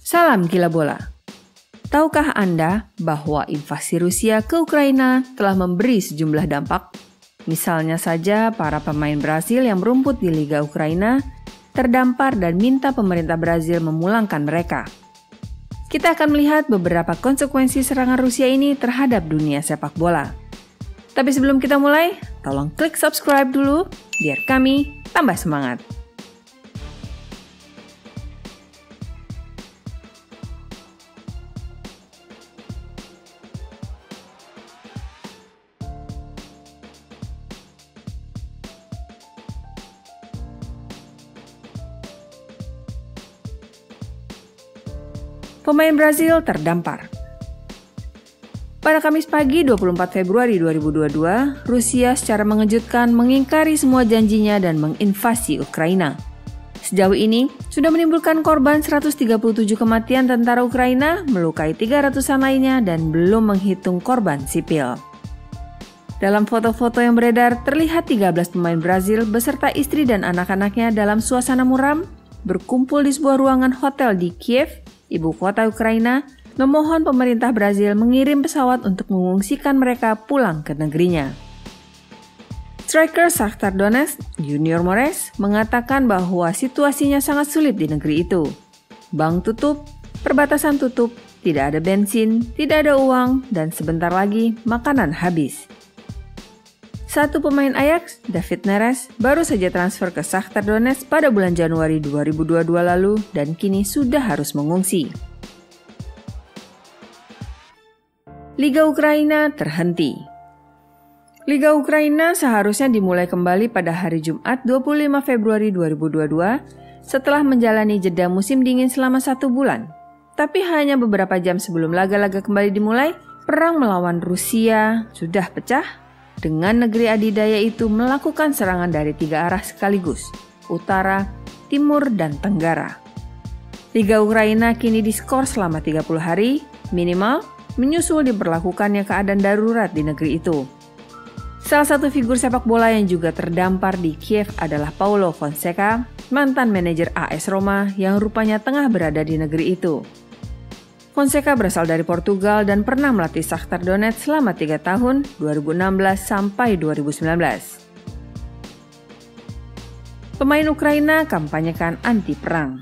Salam gila bola. Tahukah Anda bahwa invasi Rusia ke Ukraina telah memberi sejumlah dampak? Misalnya saja para pemain Brasil yang merumput di Liga Ukraina terdampar dan minta pemerintah Brasil memulangkan mereka. Kita akan melihat beberapa konsekuensi serangan Rusia ini terhadap dunia sepak bola. Tapi sebelum kita mulai, tolong klik subscribe dulu biar kami tambah semangat. Pemain Brasil terdampar. Pada Kamis pagi 24 Februari 2022, Rusia secara mengejutkan mengingkari semua janjinya dan menginvasi Ukraina. Sejauh ini, sudah menimbulkan korban 137 kematian tentara Ukraina, melukai 300-an lainnya, dan belum menghitung korban sipil. Dalam foto-foto yang beredar, terlihat 13 pemain Brasil beserta istri dan anak-anaknya dalam suasana muram, berkumpul di sebuah ruangan hotel di Kiev, ibu kota Ukraina, memohon pemerintah Brasil mengirim pesawat untuk mengungsikan mereka pulang ke negerinya. Striker Shakhtar Donetsk, Junior Mores, mengatakan bahwa situasinya sangat sulit di negeri itu. Bank tutup, perbatasan tutup, tidak ada bensin, tidak ada uang, dan sebentar lagi makanan habis. Satu pemain Ajax, David Neres, baru saja transfer ke Shakhtar Donetsk pada bulan Januari 2022 lalu dan kini sudah harus mengungsi. Liga Ukraina terhenti. Liga Ukraina seharusnya dimulai kembali pada hari Jumat 25 Februari 2022 setelah menjalani jeda musim dingin selama 1 bulan. Tapi hanya beberapa jam sebelum laga-laga kembali dimulai, perang melawan Rusia sudah pecah dengan negeri adidaya itu melakukan serangan dari 3 arah sekaligus, utara, timur, dan tenggara. Liga Ukraina kini diskor selama 30 hari, minimal, menyusul diberlakukannya keadaan darurat di negeri itu. Salah satu figur sepak bola yang juga terdampar di Kiev adalah Paulo Fonseca, mantan manajer AS Roma yang rupanya tengah berada di negeri itu. Fonseca berasal dari Portugal dan pernah melatih Shakhtar Donetsk selama 3 tahun, 2016 sampai 2019. Pemain Ukraina kampanyekan anti perang.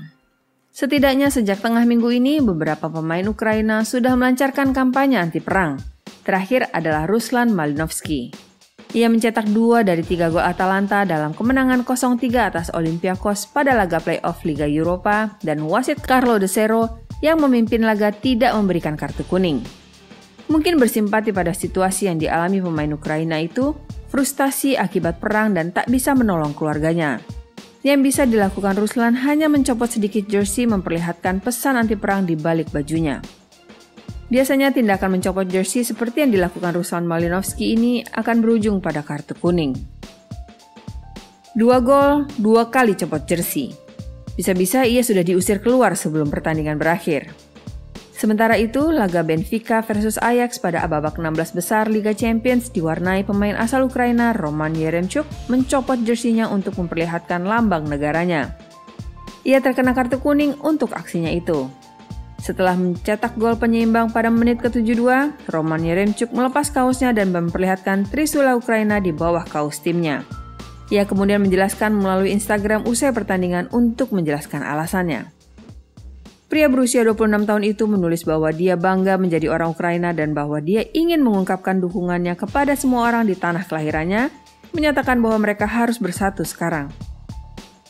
Setidaknya sejak tengah minggu ini, beberapa pemain Ukraina sudah melancarkan kampanye anti perang. Terakhir adalah Ruslan Malinovsky. Ia mencetak 2 dari 3 gol Atalanta dalam kemenangan 0-3 atas Olympiakos pada laga play-off Liga Europa, dan wasit Carlo De Cero yang memimpin laga tidak memberikan kartu kuning. Mungkin bersimpati pada situasi yang dialami pemain Ukraina itu, frustasi akibat perang dan tak bisa menolong keluarganya. Yang bisa dilakukan Ruslan hanya mencopot sedikit jersey memperlihatkan pesan anti perang di balik bajunya. Biasanya tindakan mencopot jersey seperti yang dilakukan Ruslan Malinovsky ini akan berujung pada kartu kuning. 2 gol, 2 kali copot jersey. Bisa-bisa ia sudah diusir keluar sebelum pertandingan berakhir. Sementara itu, laga Benfica versus Ajax pada babak 16 besar Liga Champions diwarnai pemain asal Ukraina Roman Yeremchuk mencopot jersinya untuk memperlihatkan lambang negaranya. Ia terkena kartu kuning untuk aksinya itu. Setelah mencetak gol penyeimbang pada menit ke-72, Roman Yeremchuk melepas kaosnya dan memperlihatkan trisula Ukraina di bawah kaos timnya. Ia kemudian menjelaskan melalui Instagram usai pertandingan untuk menjelaskan alasannya. Pria berusia 26 tahun itu menulis bahwa dia bangga menjadi orang Ukraina dan bahwa dia ingin mengungkapkan dukungannya kepada semua orang di tanah kelahirannya, menyatakan bahwa mereka harus bersatu sekarang.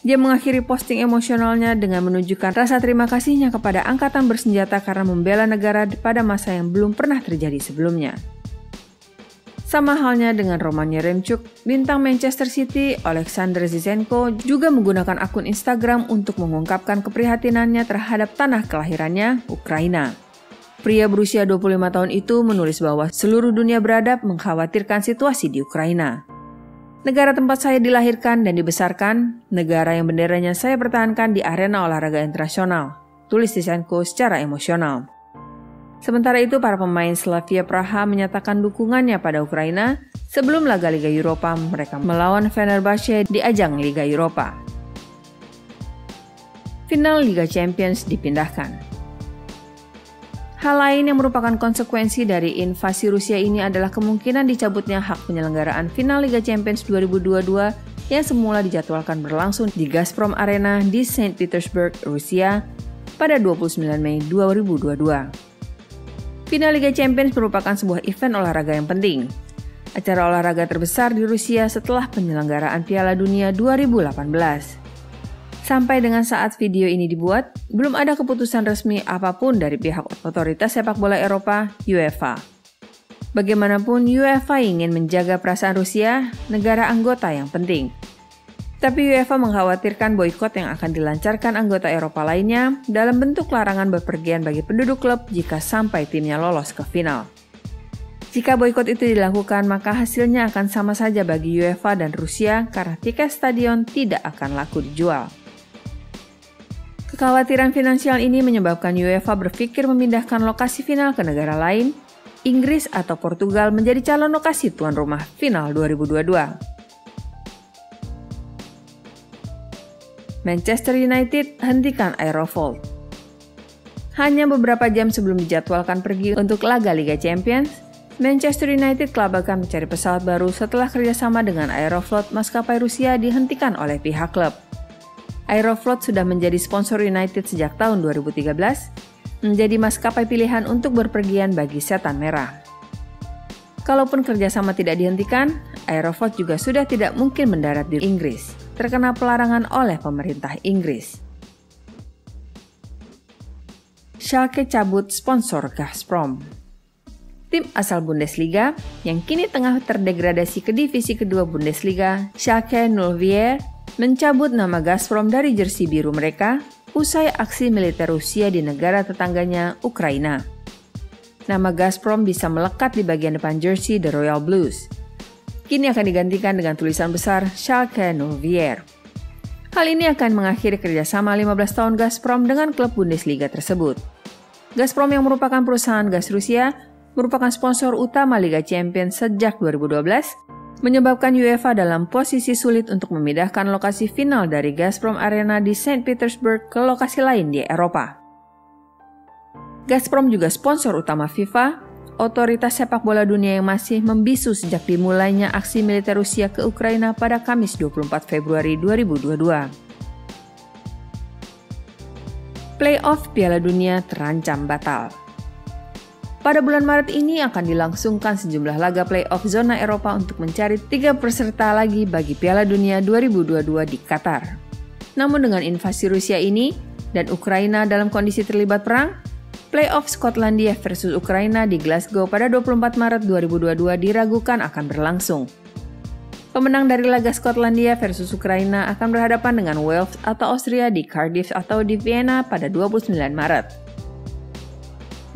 Dia mengakhiri posting emosionalnya dengan menunjukkan rasa terima kasihnya kepada angkatan bersenjata karena membela negara pada masa yang belum pernah terjadi sebelumnya. Sama halnya dengan Roman Yeremchuk, bintang Manchester City Alexander Zinchenko juga menggunakan akun Instagram untuk mengungkapkan keprihatinannya terhadap tanah kelahirannya, Ukraina. Pria berusia 25 tahun itu menulis bahwa seluruh dunia beradab mengkhawatirkan situasi di Ukraina. Negara tempat saya dilahirkan dan dibesarkan, negara yang benderanya saya pertahankan di arena olahraga internasional, tulis Zinchenko secara emosional. Sementara itu, para pemain Slavia Praha menyatakan dukungannya pada Ukraina sebelum laga Liga Eropa mereka melawan Fenerbahce di ajang Liga Eropa. Final Liga Champions dipindahkan. Hal lain yang merupakan konsekuensi dari invasi Rusia ini adalah kemungkinan dicabutnya hak penyelenggaraan final Liga Champions 2022 yang semula dijadwalkan berlangsung di Gazprom Arena di Saint Petersburg, Rusia pada 29 Mei 2022. Final Liga Champions merupakan sebuah event olahraga yang penting. Acara olahraga terbesar di Rusia setelah penyelenggaraan Piala Dunia 2018. Sampai dengan saat video ini dibuat, belum ada keputusan resmi apapun dari pihak otoritas sepak bola Eropa, UEFA. Bagaimanapun, UEFA ingin menjaga perasaan Rusia, negara anggota yang penting. Tapi UEFA mengkhawatirkan boikot yang akan dilancarkan anggota Eropa lainnya dalam bentuk larangan bepergian bagi penduduk klub jika sampai timnya lolos ke final. Jika boikot itu dilakukan, maka hasilnya akan sama saja bagi UEFA dan Rusia karena tiket stadion tidak akan laku dijual. Kekhawatiran finansial ini menyebabkan UEFA berpikir memindahkan lokasi final ke negara lain, Inggris atau Portugal menjadi calon lokasi tuan rumah final 2022. Manchester United hentikan Aerofold. Hanya beberapa jam sebelum dijadwalkan pergi untuk laga Liga Champions, Manchester United kelabakan mencari pesawat baru setelah kerjasama dengan Aeroflot maskapai Rusia dihentikan oleh pihak klub. Aeroflot sudah menjadi sponsor United sejak tahun 2013, menjadi maskapai pilihan untuk berpergian bagi Setan Merah. Kalaupun kerjasama tidak dihentikan, Aeroflot juga sudah tidak mungkin mendarat di Inggris, terkena pelarangan oleh pemerintah Inggris. Schalke cabut sponsor Gazprom. Tim asal Bundesliga yang kini tengah terdegradasi ke divisi kedua Bundesliga, Schalke 04, mencabut nama Gazprom dari jersey biru mereka usai aksi militer Rusia di negara tetangganya, Ukraina. Nama Gazprom bisa melekat di bagian depan jersey The Royal Blues. Kini akan digantikan dengan tulisan besar Schalke 04. Hal ini akan mengakhiri kerjasama 15 tahun Gazprom dengan klub Bundesliga tersebut. Gazprom yang merupakan perusahaan gas Rusia, merupakan sponsor utama Liga Champions sejak 2012, menyebabkan UEFA dalam posisi sulit untuk memindahkan lokasi final dari Gazprom Arena di Saint Petersburg ke lokasi lain di Eropa. Gazprom juga sponsor utama FIFA, otoritas sepak bola dunia yang masih membisu sejak dimulainya aksi militer Rusia ke Ukraina pada Kamis 24 Februari 2022. Playoff Piala Dunia terancam batal. Pada bulan Maret ini akan dilangsungkan sejumlah laga playoff zona Eropa untuk mencari 3 peserta lagi bagi Piala Dunia 2022 di Qatar. Namun dengan invasi Rusia ini dan Ukraina dalam kondisi terlibat perang, playoff Skotlandia versus Ukraina di Glasgow pada 24 Maret 2022 diragukan akan berlangsung. Pemenang dari laga Skotlandia versus Ukraina akan berhadapan dengan Wales atau Austria di Cardiff atau di Vienna pada 29 Maret.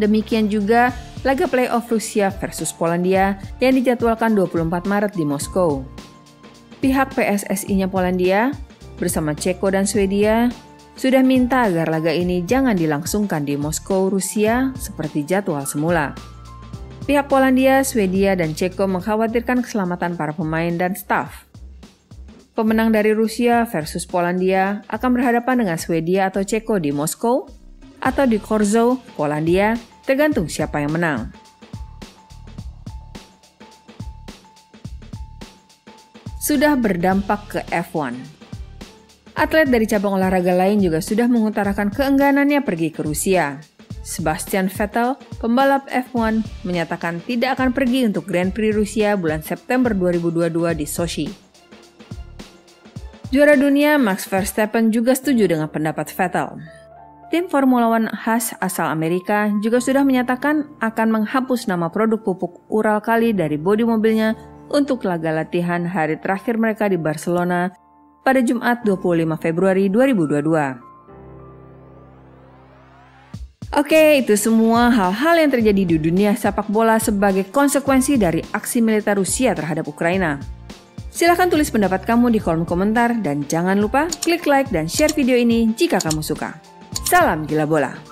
Demikian juga laga playoff Rusia versus Polandia yang dijadwalkan 24 Maret di Moskow. Pihak PSSI-nya Polandia bersama Ceko dan Swedia sudah minta agar laga ini jangan dilangsungkan di Moskow, Rusia seperti jadwal semula. Pihak Polandia, Swedia, dan Ceko mengkhawatirkan keselamatan para pemain dan staf. Pemenang dari Rusia versus Polandia akan berhadapan dengan Swedia atau Ceko di Moskow atau di Korzow, Polandia, tergantung siapa yang menang. Sudah berdampak ke F1. Atlet dari cabang olahraga lain juga sudah mengutarakan keengganannya pergi ke Rusia. Sebastian Vettel, pembalap F1, menyatakan tidak akan pergi untuk Grand Prix Rusia bulan September 2022 di Sochi. Juara dunia Max Verstappen juga setuju dengan pendapat Vettel. Tim Formula One Haas asal Amerika juga sudah menyatakan akan menghapus nama produk pupuk Ural Kali dari bodi mobilnya untuk laga latihan hari terakhir mereka di Barcelona pada Jumat 25 Februari 2022. Oke, itu semua hal-hal yang terjadi di dunia sepak bola sebagai konsekuensi dari aksi militer Rusia terhadap Ukraina. Silahkan tulis pendapat kamu di kolom komentar dan jangan lupa klik like dan share video ini jika kamu suka. Salam gila bola.